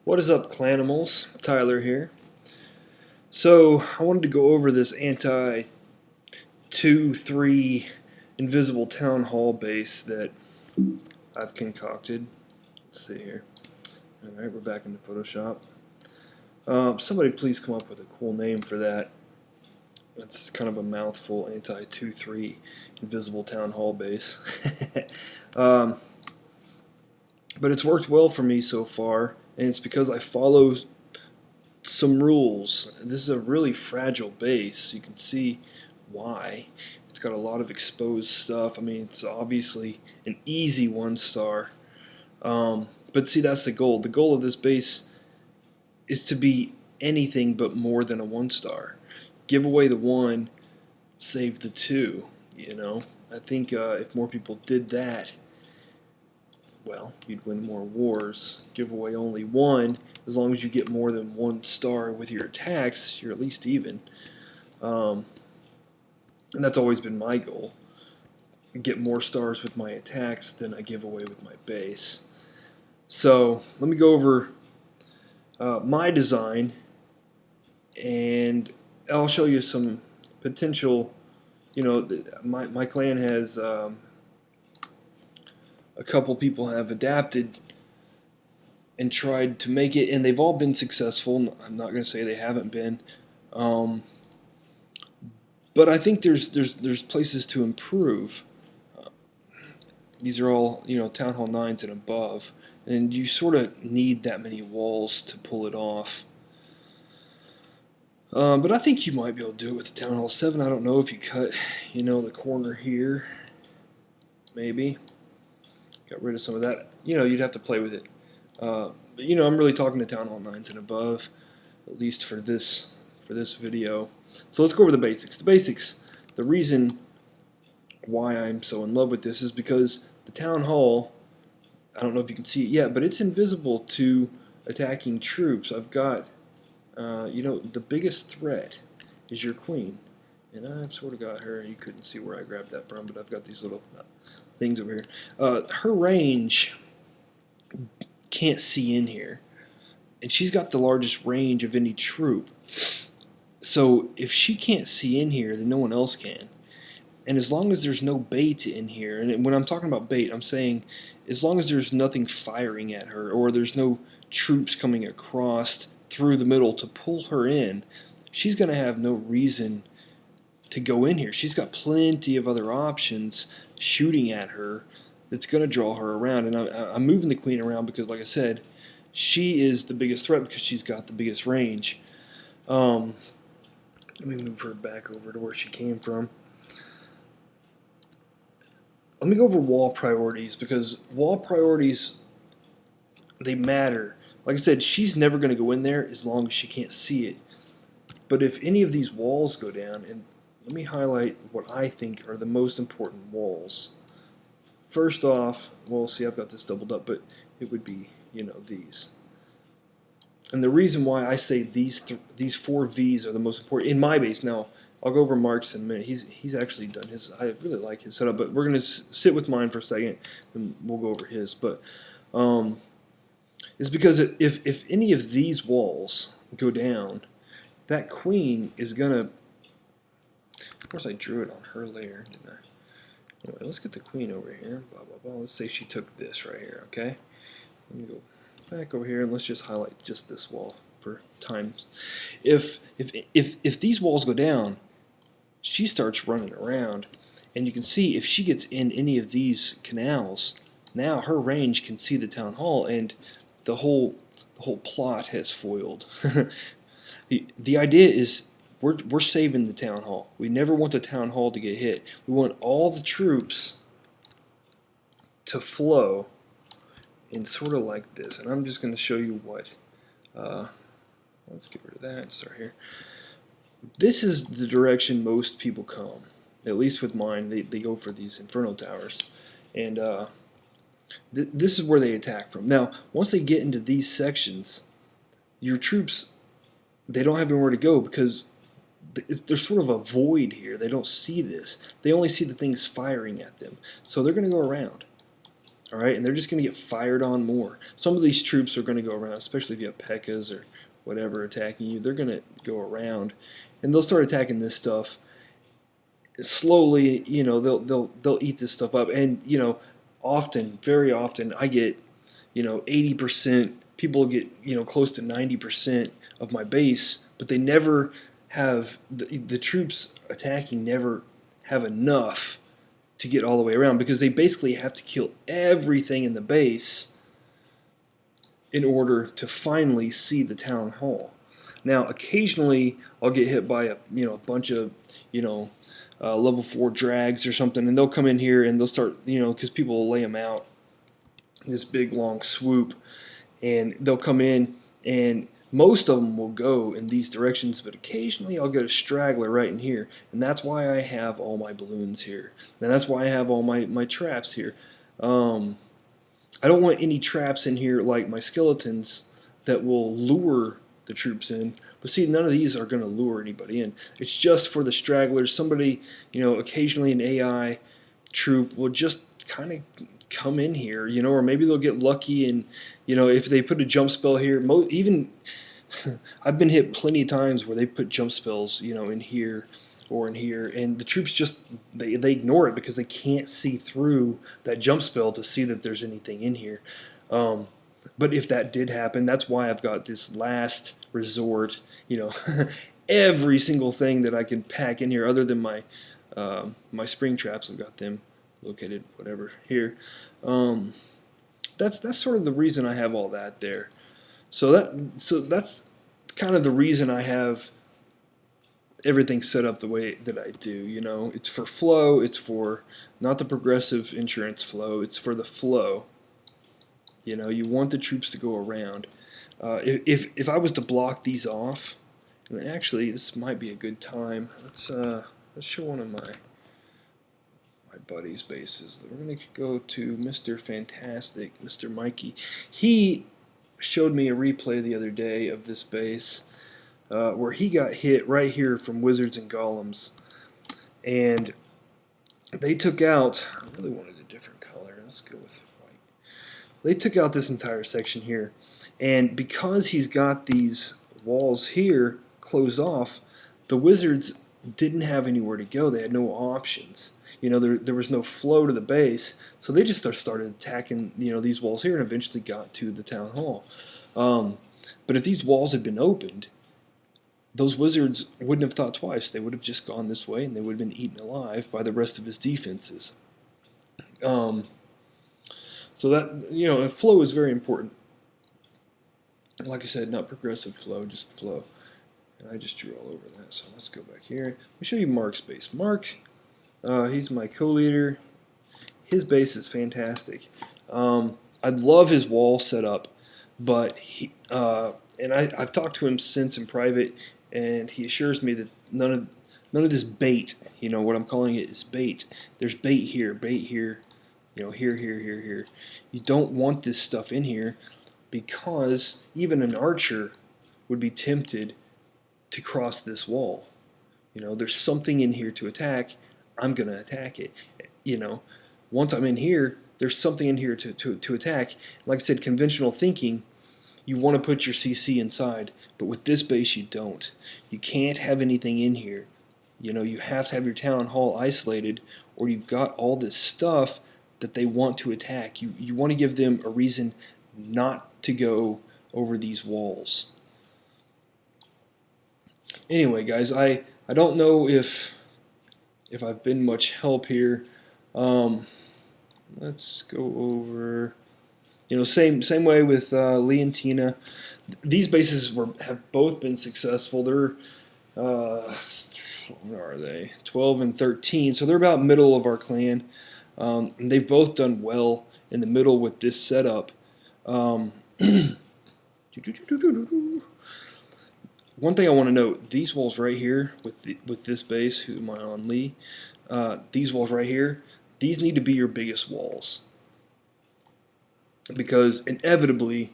What is up, Clanimals? Tyler here. So, I wanted to go over this anti-2-3 invisible town hall base that I've concocted. Let's see here. Alright, we're back into Photoshop. Somebody please come up with a cool name for that. That's kind of a mouthful, anti-2-3 invisible town hall base. But it's worked well for me so far, and it's because I follow some rules. This is a really fragile base. You can see why. It's got a lot of exposed stuff. I mean, it's obviously an easy 1-star. But see, that's the goal. The goal of this base is to be anything but more than a 1-star. Give away the 1, save the 2, you know. I think if more people did that, well, you'd win more wars. Give away only 1. As long as you get more than 1 star with your attacks, you're at least even. And that's always been my goal. Get more stars with my attacks than I give away with my base. So let me go over my design, and I'll show you some potential. You know, my clan has a couple people have adapted and tried to make it, and they've all been successful. I'm not going to say they haven't been, but I think there's places to improve. These are all, you know, Town Hall 9s and above, and you sort of need that many walls to pull it off. But I think you might be able to do it with the Town Hall 7. I don't know if you cut, you know, the corner here, maybe. Got rid of some of that. You know, you'd have to play with it. But, you know, I'm really talking to Town Hall 9s and above, at least for this video. So let's go over the basics. The basics, the reason why I'm so in love with this is because the Town Hall, I don't know if you can see it yet, but it's invisible to attacking troops. I've got, you know, the biggest threat is your queen. And I've sort of got her. You couldn't see where I grabbed that from, but I've got these little things over here. Her range can't see in here, and she's got the largest range of any troop. So if she can't see in here, then no one else can. And as long as there's no bait in here, and when I'm talking about bait, I'm saying as long as there's nothing firing at her, or there's no troops coming across through the middle to pull her in, she's going to have no reason to go in here. She's got plenty of other options shooting at her that's going to draw her around. And I'm moving the queen around because, like I said, she is the biggest threat because she's got the biggest range. Let me move her back over to where she came from. Let me go over wall priorities, because wall priorities, they matter. Like I said, she's never going to go in there as long as she can't see it. But if any of these walls go down, and let me highlight what I think are the most important walls. First off, well, see, I've got this doubled up, but it would be, you know, these. And the reason why I say these 4 V's are the most important in my base. Now, I'll go over Mark's in a minute. He's actually done his. I really like his setup, but we're going to sit with mine for a second, and we'll go over his. But it's because if any of these walls go down, that queen is going to. Of course, I drew it on her layer, didn't I? Anyway, let's get the queen over here. Blah blah blah. Let's say she took this right here. Okay. Let me go back over here and let's just highlight just this wall for time. If these walls go down, she starts running around, and you can see if she gets in any of these canals, now her range can see the town hall, and the whole plot has foiled. The idea is we're saving the town hall. We never want the town hall to get hit. We want all the troops to flow in sort of like this, and I'm just going to show you what. Let's get rid of that and start here. This is the direction most people come. At least with mine, they go for these Inferno Towers. And this is where they attack from. Now, once they get into these sections, your troops, they don't have anywhere to go because there's sort of a void here. They don't see this. They only see the things firing at them. So they're going to go around. All right, and they're just going to get fired on more. Some of these troops are going to go around, especially if you have P.E.K.K.A.s or whatever attacking you. They're going to go around, and they'll start attacking this stuff slowly. You know, they'll eat this stuff up, and you know, often, very often, I get 80%. People get close to 90% of my base, but they never have the troops attacking never have enough to get all the way around, because they basically have to kill everything in the base in order to finally see the town hall. Now, occasionally I'll get hit by a bunch of level 4 drags or something, and they'll come in here and they'll start because people will lay them out in this big long swoop, and they'll come in, and most of them will go in these directions, but occasionally I'll get a straggler right in here, and that's why I have all my balloons here, and that's why I have all my traps here. I don't want any traps in here like my skeletons that will lure the troops in, but see, none of these are going to lure anybody in. It's just for the stragglers. Somebody, occasionally an AI troop will just kind of come in here, or maybe they'll get lucky, and if they put a jump spell here, even I've been hit plenty of times where they put jump spells, in here or in here, and the troops just they ignore it because they can't see through that jump spell to see that there's anything in here. But if that did happen, that's why I've got this last resort, every single thing that I can pack in here, other than my spring traps. I've got them located whatever here. That's sort of the reason I have all that there. So that's kind of the reason I have everything set up the way that I do. It's for flow. It's for not the progressive insurance flow. It's for the flow. You want the troops to go around. If I was to block these off, and actually this might be a good time. Let's show one of my buddy's bases. We're going to go to Mr. Fantastic, Mr. Mikey. He showed me a replay the other day of this base where he got hit right here from wizards and golems, and they took out, I really wanted a different color, let's go with white. They took out this entire section here, and because he's got these walls here closed off, the wizards didn't have anywhere to go. They had no options. There was no flow to the base, so they just started attacking, these walls here, and eventually got to the town hall. But if these walls had been opened, those wizards wouldn't have thought twice. They would have just gone this way, and they would have been eaten alive by the rest of his defenses. So that, flow is very important. Like I said, not progressive flow, just flow. And I just drew all over that, so let's go back here. Let me show you Mark's base. Mark, he's my co-leader. His base is fantastic. I love his wall setup, but I've talked to him since in private, and he assures me that none of this bait, what I'm calling it, is bait. There's bait here, here, here. You don't want this stuff in here, because even an archer would be tempted to cross this wall. There's something in here to attack. I'm going to attack it. Once I'm in here, there's something in here to attack. Like I said, conventional thinking, you want to put your CC inside, but with this base you don't. You can't have anything in here. You have to have your town hall isolated, or you've got all this stuff that they want to attack. You want to give them a reason not to go over these walls. Anyway, guys, I don't know if I've been much help here. Let's go over, same way with Lee and Tina. These bases have both been successful. They're where are they? 12 and 13, so they're about middle of our clan. And they've both done well in the middle with this setup. One thing I want to note: these walls right here with this base, who am I on, Lee? These walls right here, these need to be your biggest walls, because inevitably,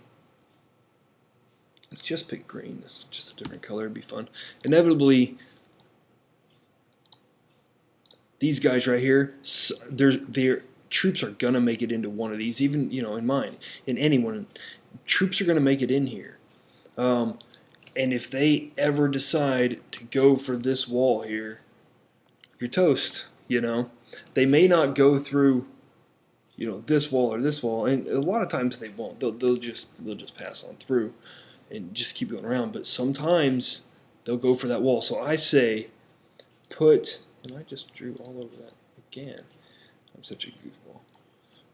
let's just pick green. It's just a different color. It'd be fun. Inevitably, these guys right here, troops are gonna make it into one of these. Even in mine, in anyone, troops are gonna make it in here. And if they ever decide to go for this wall here, you're toast. They may not go through this wall or this wall, and a lot of times they won't. They'll just pass on through and just keep going around. But sometimes they'll go for that wall. So I say and I just drew all over that again. I'm such a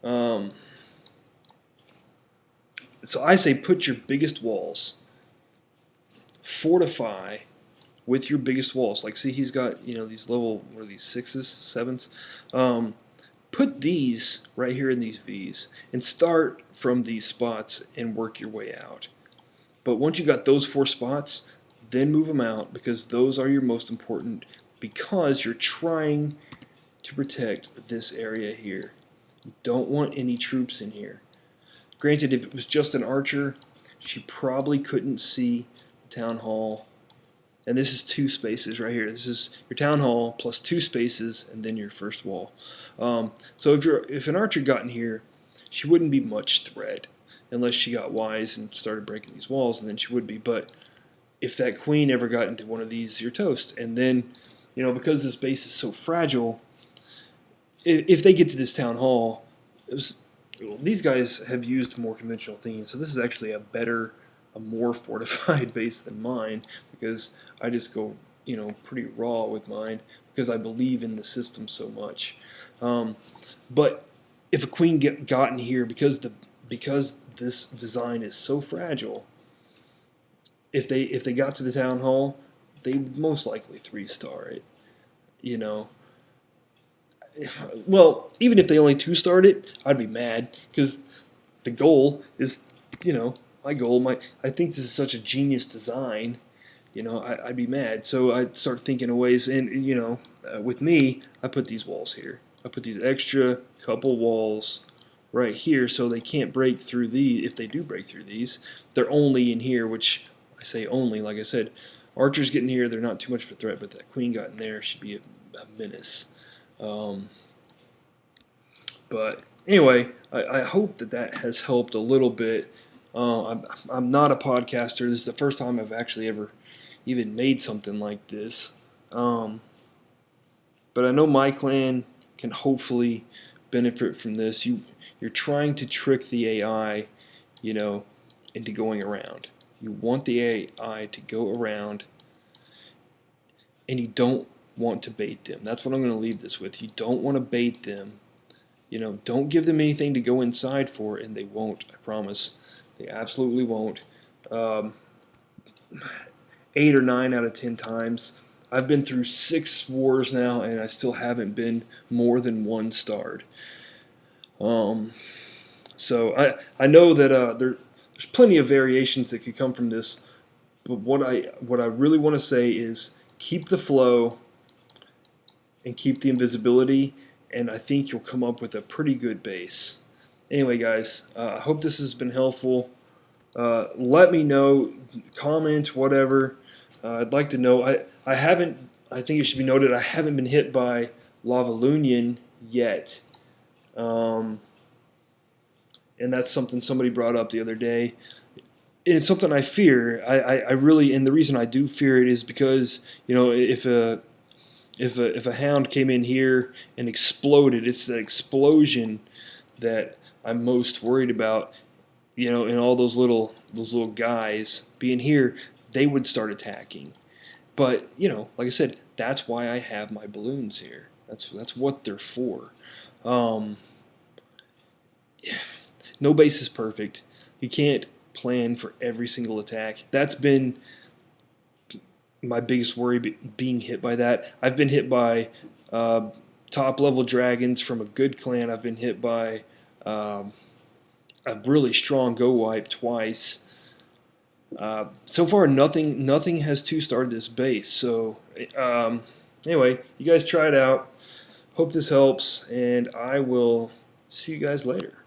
goofball. So I say put your biggest walls, fortify with your biggest walls. Like, see, he's got these level, what are these, 6s, 7s? Put these right here in these V's and start from these spots and work your way out. But once you got those 4 spots, then move them out, because those are your most important, because you're trying to protect this area here. You don't want any troops in here. Granted, if it was just an archer, she probably couldn't see the town hall. And this is 2 spaces right here. This is your town hall plus 2 spaces, and then your first wall. So if an archer got in here, she wouldn't be much threat unless she got wise and started breaking these walls, and then she would be. But if that queen ever got into one of these, you're toast. And then, because this base is so fragile, if they get to this town hall, these guys have used more conventional things, so this is actually a more fortified base than mine, because I just go pretty raw with mine, because I believe in the system so much. But if a queen got in here, because this design is so fragile, if they got to the town hall, they would most likely 3-star it. Well, even if they only 2-starred it, I'd be mad, because the goal is, my goal. I think this is such a genius design. I'd be mad. So I'd start thinking of ways. And with me, I put these walls here. I put these extra couple walls right here, so they can't break through these. If they do break through these, they're only in here. Which I say only, like I said, archers get in here, they're not too much of a threat. But that queen got in there, she'd be a menace. But anyway, I hope that has helped a little bit. I'm not a podcaster. This is the first time I've actually ever even made something like this. But I know my clan can hopefully benefit from this. You're trying to trick the AI, into going around. You want the AI to go around, and you don't want to bait them. That's what I'm going to leave this with. You don't want to bait them. Don't give them anything to go inside for, and they won't, I promise. They absolutely won't. 8 or 9 out of 10 times. I've been through 6 wars now, and I still haven't been more than 1-starred. So I know that there's plenty of variations that could come from this, but what I really want to say is keep the flow and keep the invisibility, and I think you'll come up with a pretty good base. Anyway, guys, I hope this has been helpful. Let me know, comment, whatever. I'd like to know. I think it should be noted, I haven't been hit by Lavalunian yet. And that's something somebody brought up the other day. It's something I fear. I really, and the reason I do fear it is because, if a hound came in here and exploded, it's the explosion that I'm most worried about. And all those little guys being here, they would start attacking. But like I said, that's why I have my balloons here. That's what they're for. No base is perfect. You can't plan for every single attack. That's been my biggest worry, being hit by that. I've been hit by top level dragons from a good clan. I've been hit by a really strong go wipe twice. So far, nothing has 2-starred this base. So anyway, you guys try it out. Hope this helps, and I will see you guys later.